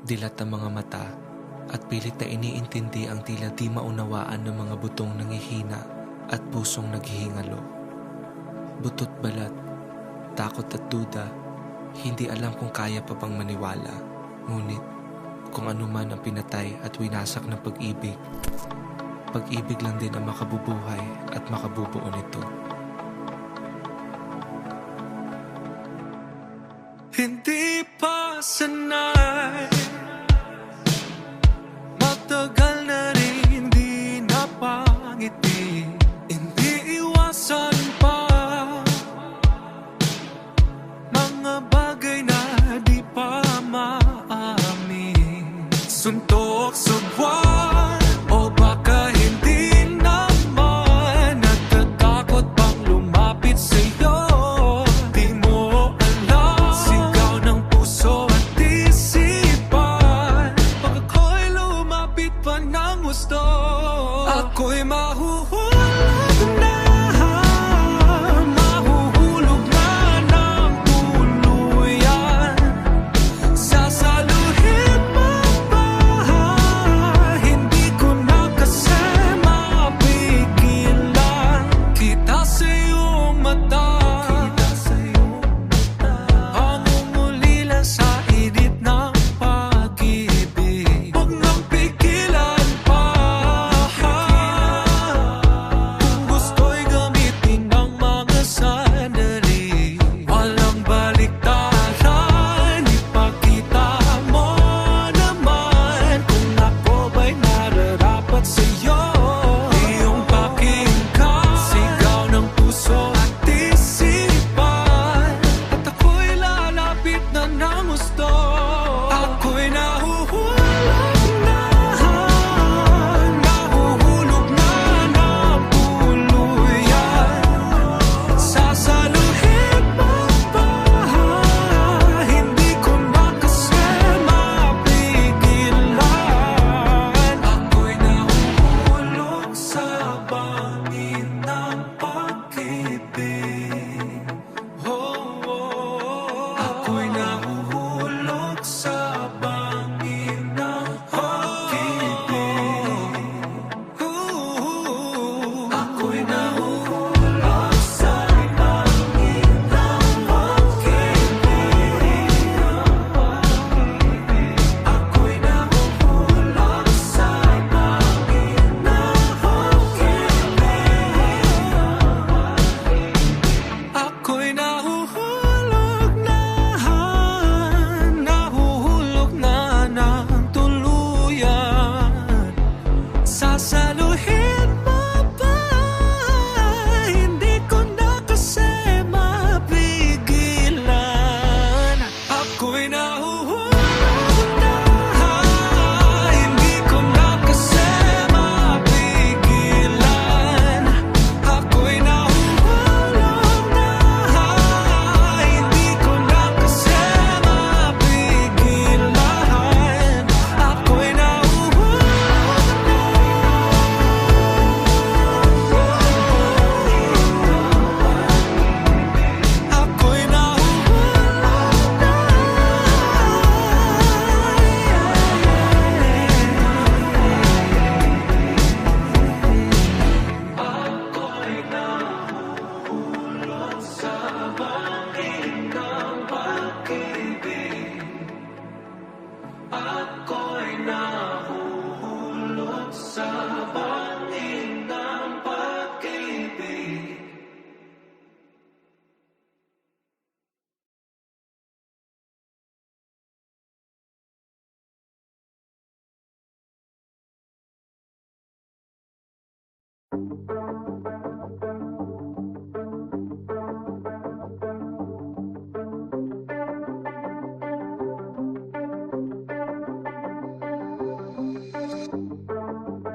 Dilat ang mga mata at pilit na iniintindi ang tila di maunawaan ng mga butong nangihina at pusong naghihingalo. Butot balat, takot at duda, hindi alam kung kaya pa bang maniwala. Ngunit kung ano man ang pinatay at winasak ng pag-ibig, pag-ibig lang din ang makabubuhay at makabubuo nito. Hindi pa sanay, matagal na rin di napangiti. Hindi iwasan pa mga bagay na di pa maamin. Suntok sa buwan o baka hindi naman, natatakot bang lumapit sa'yo. Di mo alam, sigaw ng puso at isipan. Pag ako'y lumapit pa ng gusto, ako'y mahuhulog na. Mahuhulog na ng tuluyan. Sasaluhin mo ba? Hindi ko na kasi mapigilan. Kita sa iyong mata, ang umulila sa init ng pag-ibig. Huwag nang pigilan pa. Kung gusto'y gamitin ng mga sandali, walang baliktaran. Ipakita mo naman kung ako ba'y nararapat sa'yo. Iyong pakinggan, sigaw ng puso at isipan. At ako'y lalapit na ng gusto, ako'y nahuhulog na. Nahuhulog na ng tuluyan. Sasaluhin mo ba? Hindi ko na kasi mapigilan. Ako'y nahuhulog sa bangin ng pag-ibig. Ako'y nahuhulog sa bangin ng pag-ibig. Ako'y nahuhulog sa bangin ng pag-ibig. Ako'y nahuhulog sa bangin ng pag-ibig. Ako'y nahuhulog na ng tuluyan. Sasaluhin mo ba? Hindi ko na kasi mapigilan. Ako'y nahuhulog na, hindi ko na kasi mapigilan. Ako'y nahuhulog na, hindi ko na kasi mapigilan. Ako'y nahuhulog na. Ako'y nahuhulog na. Ako'y nahuhulog sa bangin ng pag-ibig. Ako'y nahuhulog sa bangin ng pag-ibig.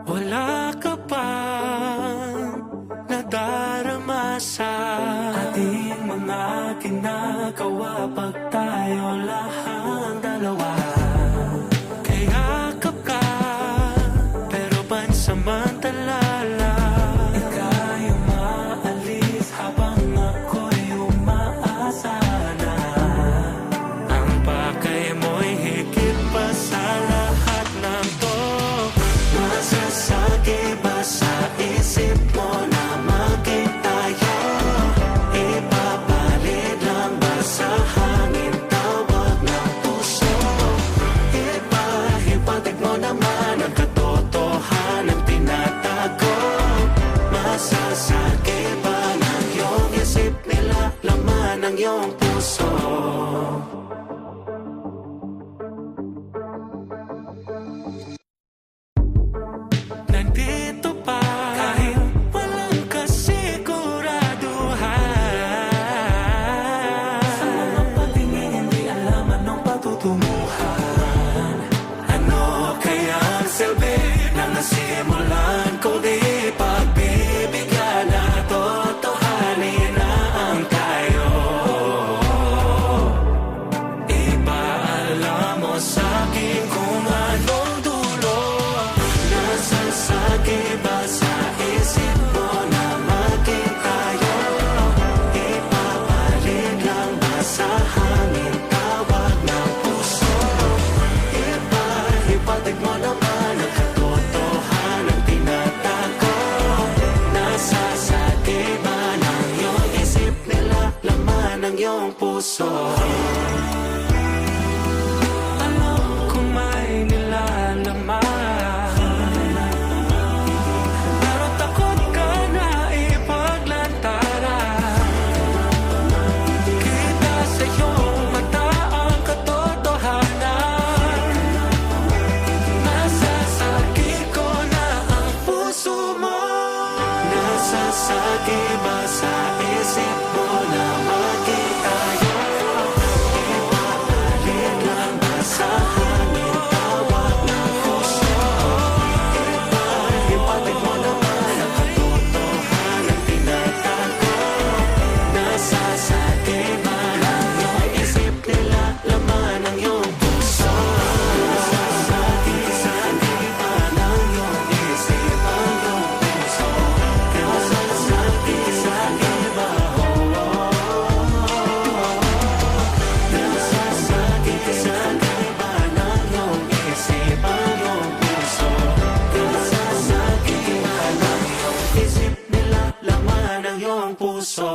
Wala ka bang nadarama sa ating mga ginagawa pag tayo lang dalawa? Kayakap ka, pero pansamantala lang. Ika'y umaalis habang ako'y umaasa na. Ang pakay mo'y higit pa sa nasimulan ko di pagbibigyan na totohanin na ang tayo. Ipaalam mo sa'kin kung anong dulo. Nasasagi ba sa isip mo na maging tayo? Ipapalit lang ba sa hangin tawag ng puso? Ipatig mo naman ang katotohanan tinatago. Nasasagi ba ng iyong isip nila laman ng iyong puso? Alam kong may nilalaman, pero takot ka na ipaglantaran. Kita sa iyong mata ang katotohanan. Nasasagi ko na ang puso mo. Nasasagi ba sa isip mo na maging tayo? Ipapalit lang ba sa hangin tawag ng puso? Ipatig mo naman ang katotohanan tinatago. Nasasagi ba ng iyong isip nila laman ng iyong puso? Nasasagi ba ng iyong isip ang iyong puso? Nasasagi ba? Nasasagi ba ng iyong isip ang iyong puso? Nasasagi ba ng iyong isip nila laman ng iyong puso?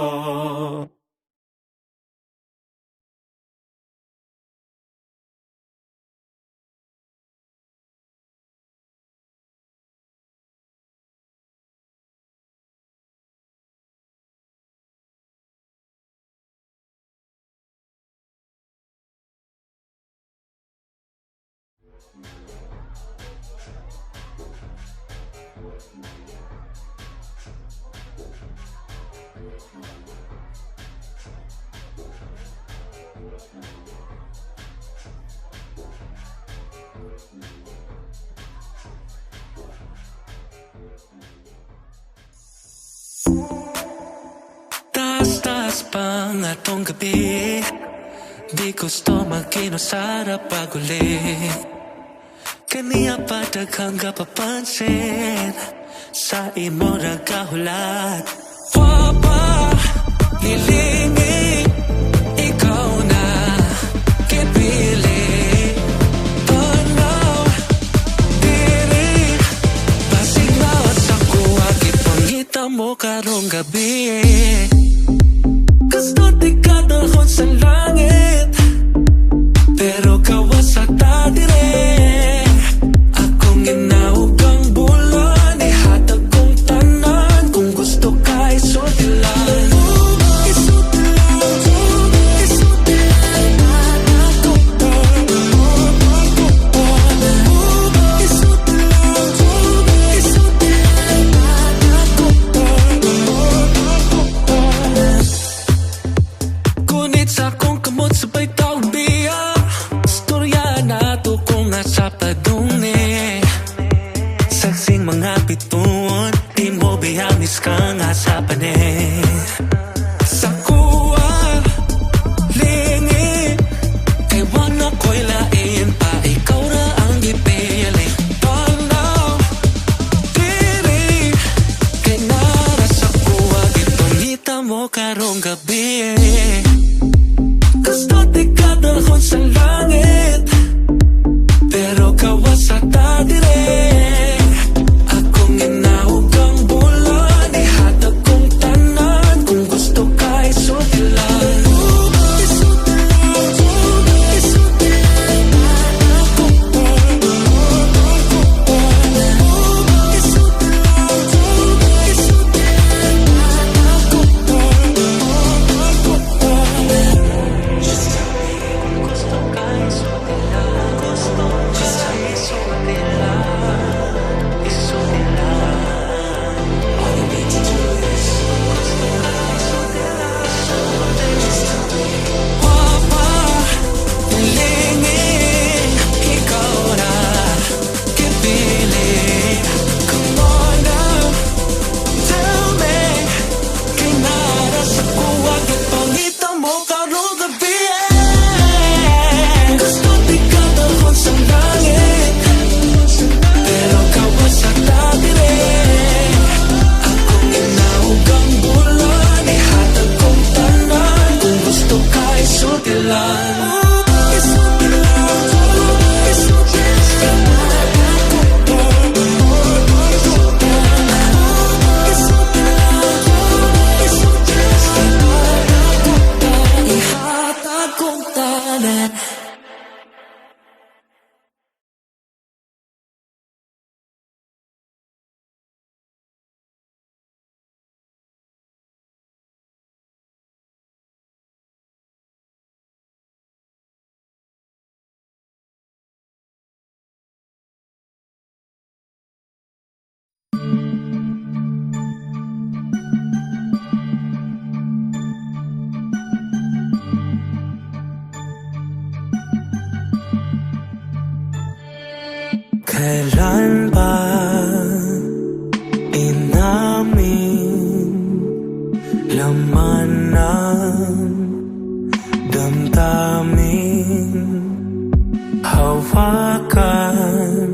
Taas-taas pang atong gabi, di gusto magkinusarap paguli. Kaniya pa daghang kapapansin sa imo ra kahulat. Wa pa nilingi ikaw na kipili. Tanaw diri basig na sa kuwa gipangita mo karong gabi. Gusto di ka dalhon sa langit, pero kawasak ta dire. Akong ginawag ang bulan, ihatag kong tanan. Kung gusto ka isulti lang, isulti lang, isulti lang. Ako pa, isulti lang, isulti lang. Ako pa. Kunit sa akong kamot sabay taong biya. Storya na to kung nasa padungni. Saksing mga bituon, di mo biyamis ka nga sa panin. Sa kuwa, lingi, ewan ako'y lain pa. Ikaw na ang ipili. Tanaw, diri, kay nara sa kuwa. Gipangita mo karong gabi. Gusto di ka dalhon sa langit, pero kawa Kailan ba inamin laman ng damdamin? Hawakan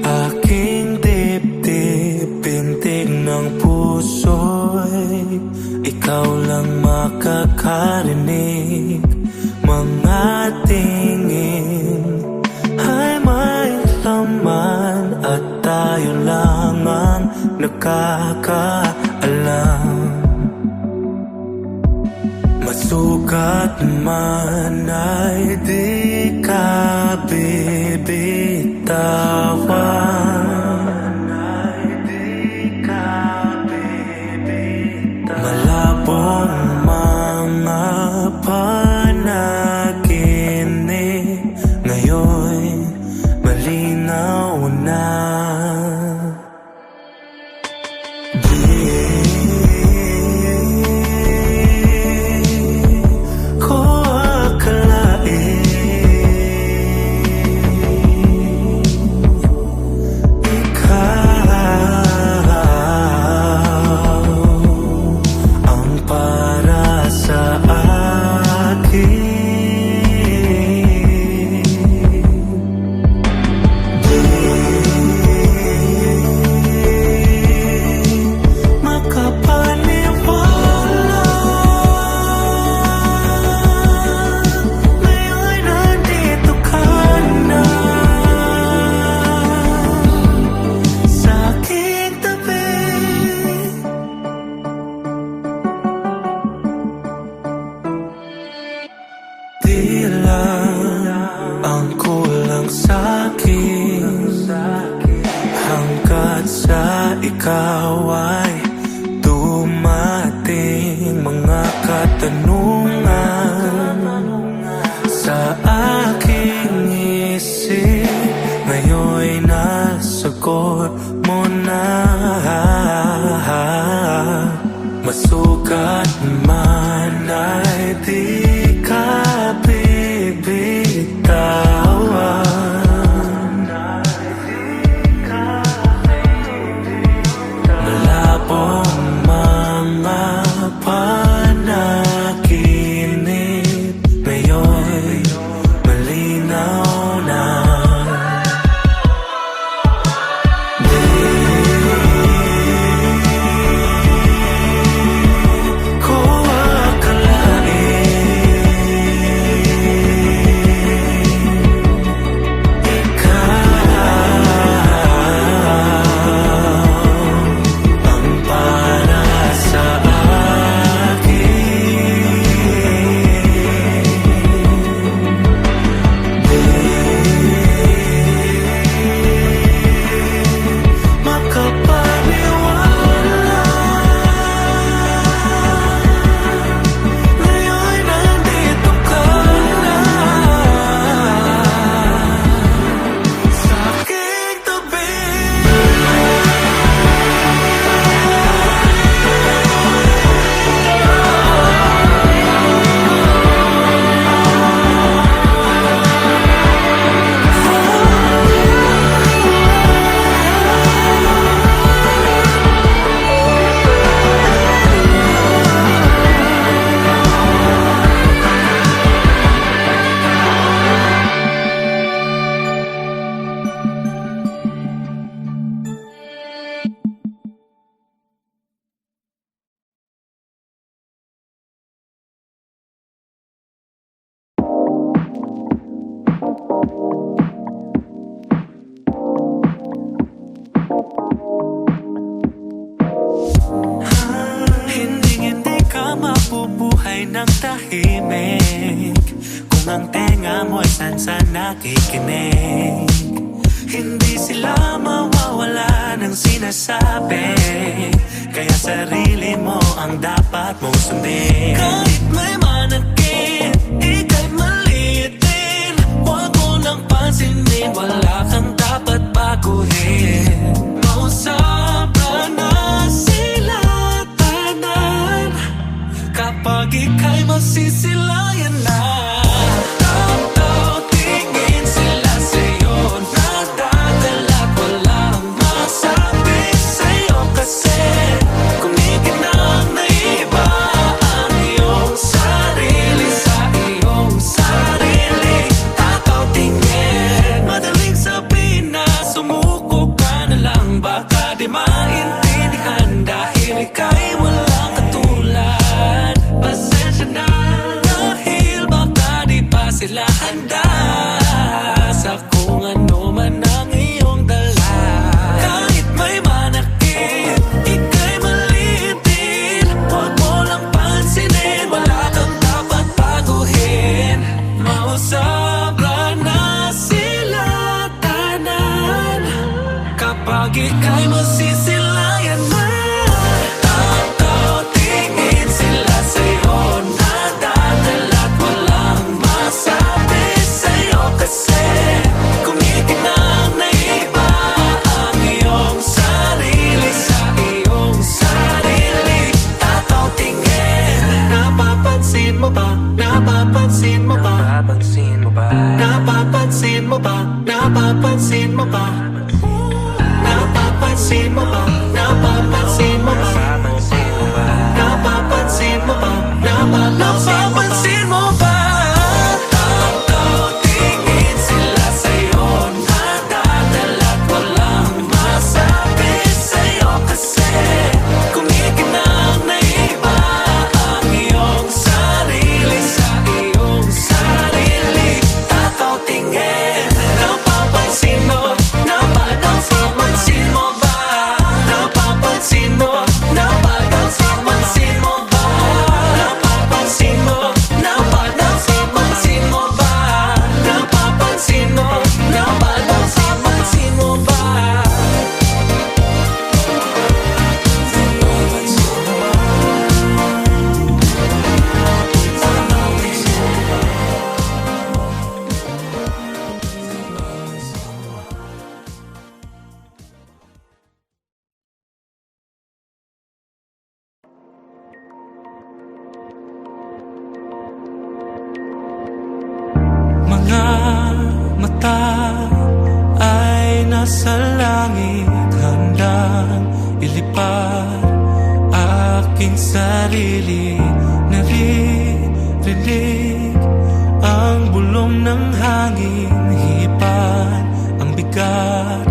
aking dibdib, pintig ng puso'y ikaw lang makakarinig. Mga tingin ay may laman at tayo lang ang nakakaalam. Masukat man ay di ka bibitawan. Malabong mga panaginip ngayon malinaw na. Ang kulang sa'kin hanggat sa ikaw ay dumating. Mga katanungan sa aking isip ngayon'y nasagot mo na. Masukat man ay di ka bibitawan. Malabong mga panaginip ngayon malinaw na. Hindi ka mabubuhay ng tahimik kung ang tenga mo'y sansa nakikinig. Hindi sila mawawala ng sinasabi, kaya sarili mo ang dapat mong sundin. Kahit may manakit, ika'y maliit din, huwag mo nang pansinin, wala kang dapat baguhin. Mausapra na sila tanan kapag ika'y masisilayan na. Tao-tao tingin sila sa'yo, nada Ika'y masisilayan na. Tataw, tingin sila sa'yo, nadadala't walang masabi sa'yo. Kasi kung itinang na iba ang iyong sarili sa iyong sarili. Tataw, tingin. Napapansin mo ba? Napapansin mo ba? Napapansin mo ba? Napapansin mo ba? Napapansin mo ba? Napapansin mo ba? Napapansin mo ba? Napapansin mo ba? Napapansin mo ba? Tataw, tingin sila sa'yo, nadadala't walang masabi sa'yo. Kasi kung itinang na iba ang iyong sarili sa iyong sarili. Tataw, tingin. Napapansin mo? Napapansin mo ba? Napapansin mo? Napapansin mo ba? Napapansin mo? Napapansin mo ba? Napapansin mo? Napapansin mo ba? Mga mata ay nasa langit, handang ilipad aking sarili. Naririnig ang bulong ng hangin, hipan ang bigat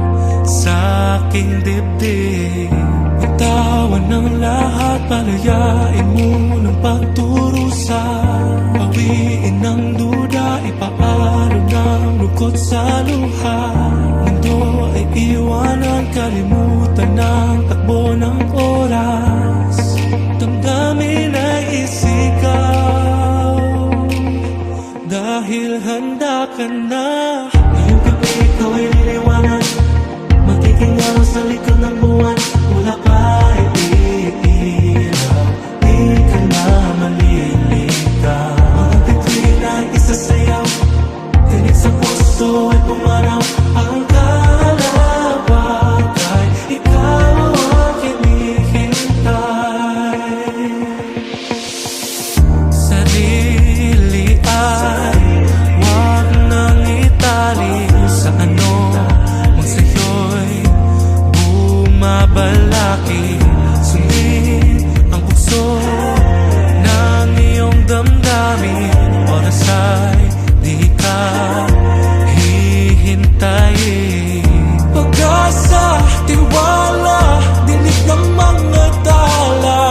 sa aking dibdib. Bitawan ng lahat, palayain mo ng pagturusa. Bawiin ang duda, ipaalo ng lungkot sa luha. Mundo ay iwanan, kalimutan ng takbo ng oras. Damdamin ay isigaw, dahil handa ka na. Ngayong gabi ikaw ay liliwanag, magiging araw sa likod ng buwan. Wala pa iilaw, di ka na maliligaw. Mga bituin ay isasayaw, tinig sa puso ay pumanaw. Ang kalawag ay ikaw ang hinihintay. Sarili ay wag nang itali sa ano mang sa'yo'y bumabalaki. Sundin ang bukso ng iyong damdamin, oras ay di ka hihintayin. Pag-asa, tiwala, dinig ng mga tala,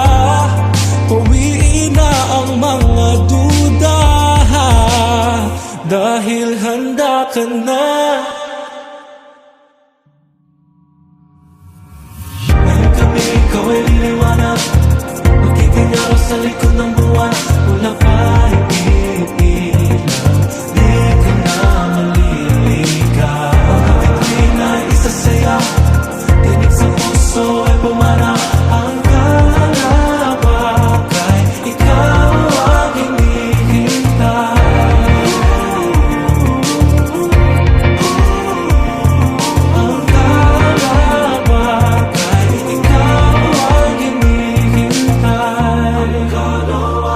pawiin na ang mga duda, dahil handa ka na. Ngayong gabi ikaw ay liliwanag, magiging araw sa likod ng buwan. Wala pa iilaw, di ka na maliligaw. Mga bituin ay isasayaw, tinig sa puso ay pumanaw. Ang kalawag ay ikaw ang hinihintay. Ang kalawag ay ikaw ang hinihintay. Ang kalawag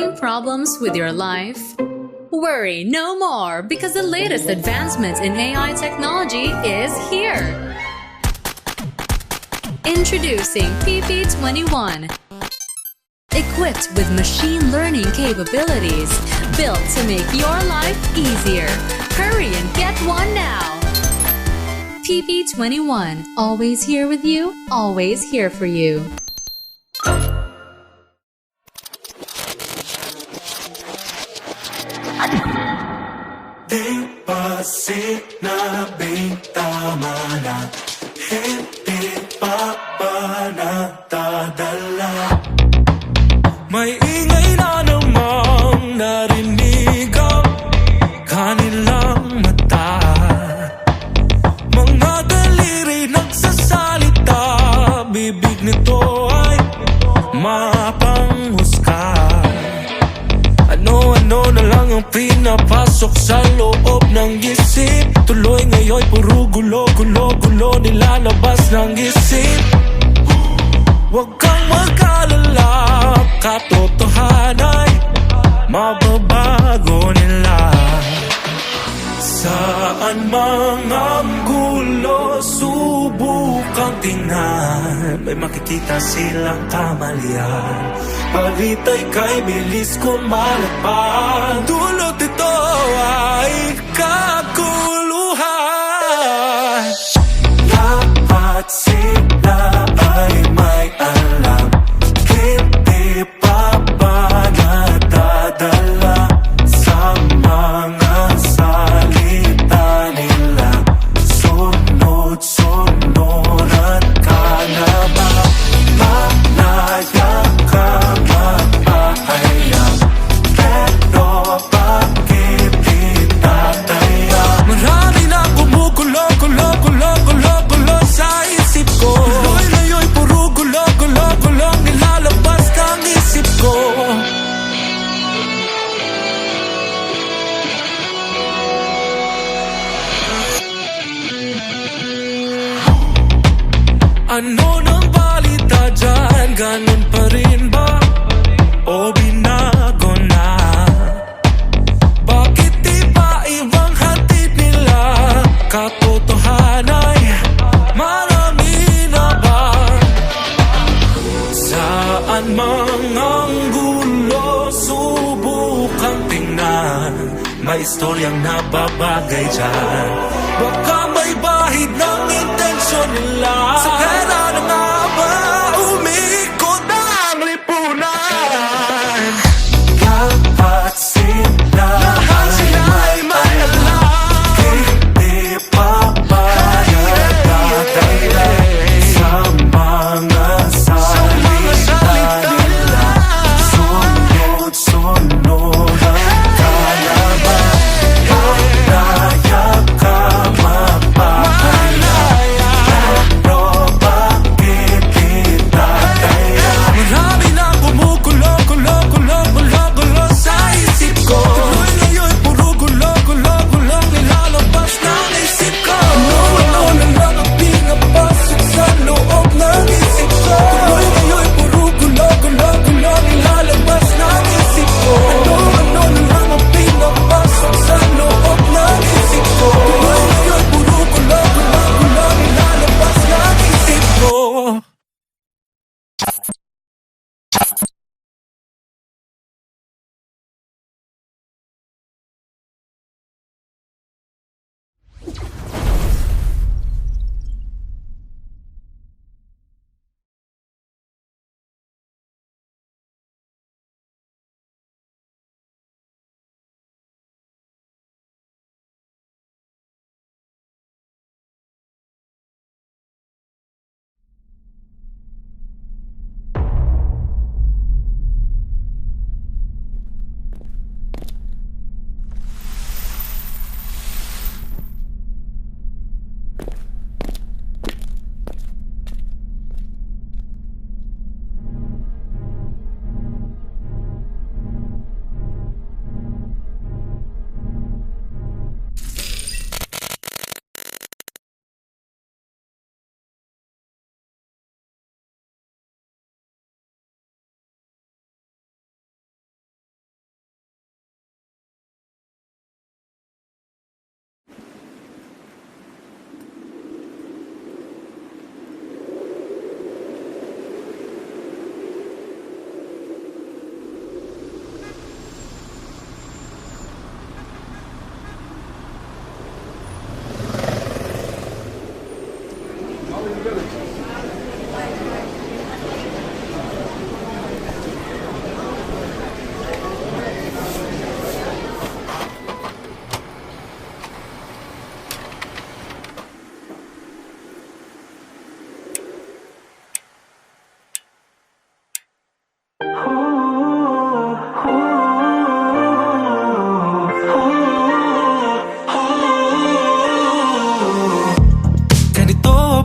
Having problems with your life? Worry no more, because the latest advancements in AI technology is here. Introducing PP21. Equipped with machine learning capabilities, built to make your life easier. Hurry and get one now. PP21, always here with you, always here for you. Di ba sinabing tama na, hindi pa ba nagdadala? May ingay na namang narinig ang kanilang mata. Mga daliri nagsasalita, bibig nito ay mapanghusga. Ano-ano na lang ang pinapasok sa loob ng isip. Tuloy ngayon puro gulo-gulo-gulo nilalabas ng isip. Huwag kang mag-alala, katotohanan ay mababago nila. Saan mang ang gulo, subukang tingnan, may makikita silang kamalian. Balita'y kay bilis kumalapag, dulot ito ay kaguluhan. Lahat sila ay may alam, hindi pa ba nadadala sa mga salita nila. Sunod-sunuran ka na ba? Malaya ka mapahayag, pero bakit di tataya? Marami na kumugulo-gulo-gulo-gulo-gulo sa isip ko. Tuloy ngayon puro gulo-gulo-gulo nilalabas ng isip ko. Ano nang balita dyan? Ganun pa rin ba? O binago na? Bakit di ba ibang hatid nila? Katotohanan ay marami na ba? Saan mang ang gulo, subukang tingnan, may istoryang nababagay dyan. Baka may bahid ng intensyon nila. Sa pera na nga ba umiikot ang lipunan? Lahat sila ay may alam, hindi pa ba nagdadala sa mga salita nila. Sunod-sunuran ka na ba? Malaya ka mapahayag, pero bakit Ganito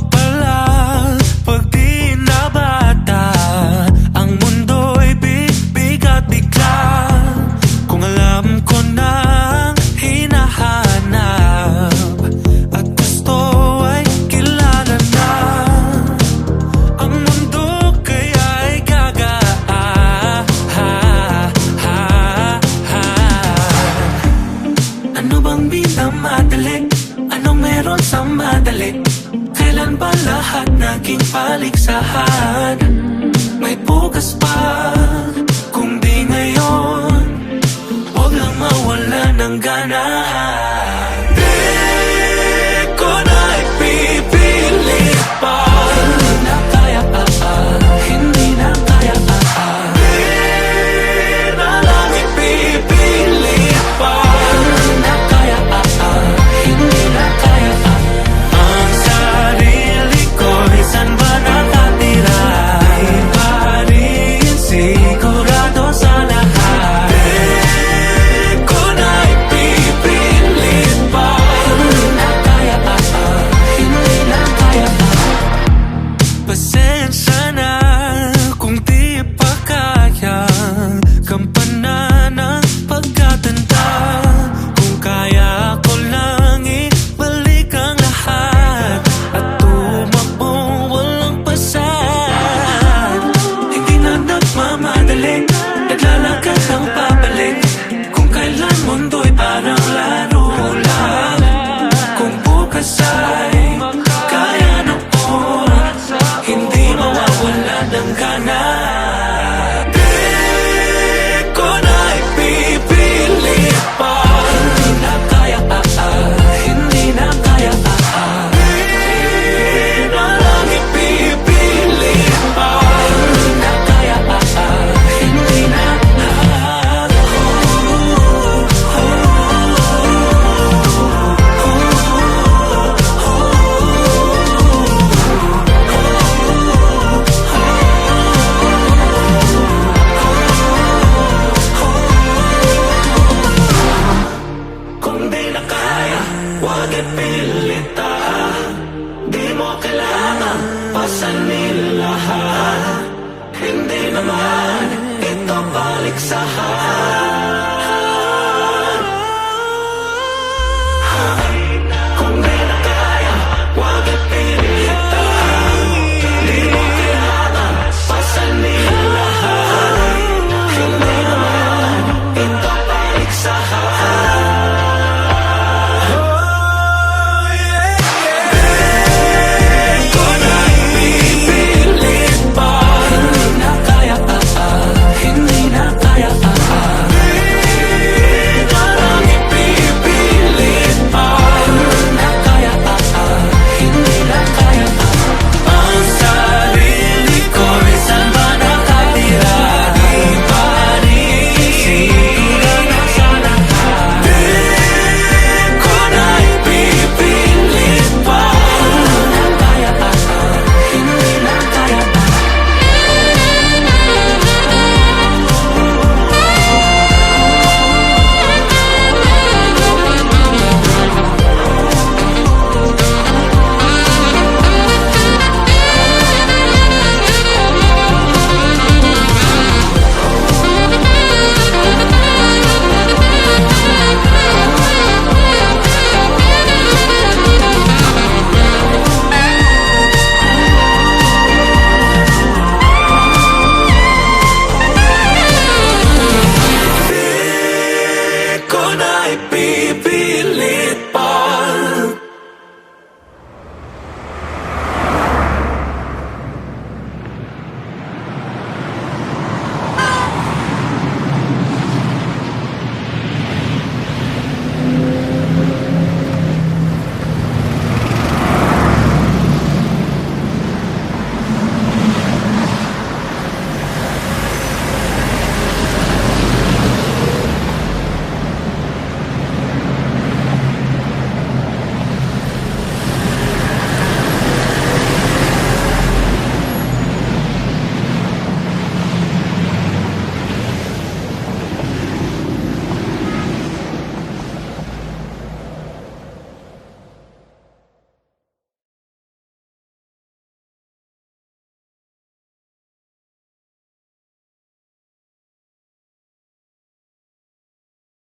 pala pag di na bata, ang mundo'y bigat bigla. Kung alam ko na ang hinahanap at gusto ay kilala na, ang mundo kaya'y gagaan. Ano bang minamadali? Anong meron sa madali? Kailan ba lahat naging paligsahan? May bukas pa, kung di ngayon, huwag lang mawala ng gana. Di ko na ipipilit pa. Hindi na kaya, hindi na kaya, di na lang ipipilit pa. Hindi na kaya, hindi na kaya, ang sarili ko'y saan ba nakatira? Di pa rin sigurado sa lahat. Di ko na ipipilit pa. Hindi na kaya, hindi na kaya. Pasensya na kung di pa kaya gampanan ang pagkatanda. Kung kaya ko lang ibalik ang lahat at tumakbo walang pasad. Hindi na nagmamadali, naglalakad ng pabalik. Kung kailan mundo'y parang laro lang. Kung bukas ay kaya ng oras, hindi mawawala ng gana. Di ko na ipipilit pa. Hindi na kaya, hindi na kaya, di na lang ipipilit pa. Hindi na kaya, hindi na. Kung di na kaya, huwag ipilit di mo kailangan pasanin lahat. Hindi naman ito paligsahan.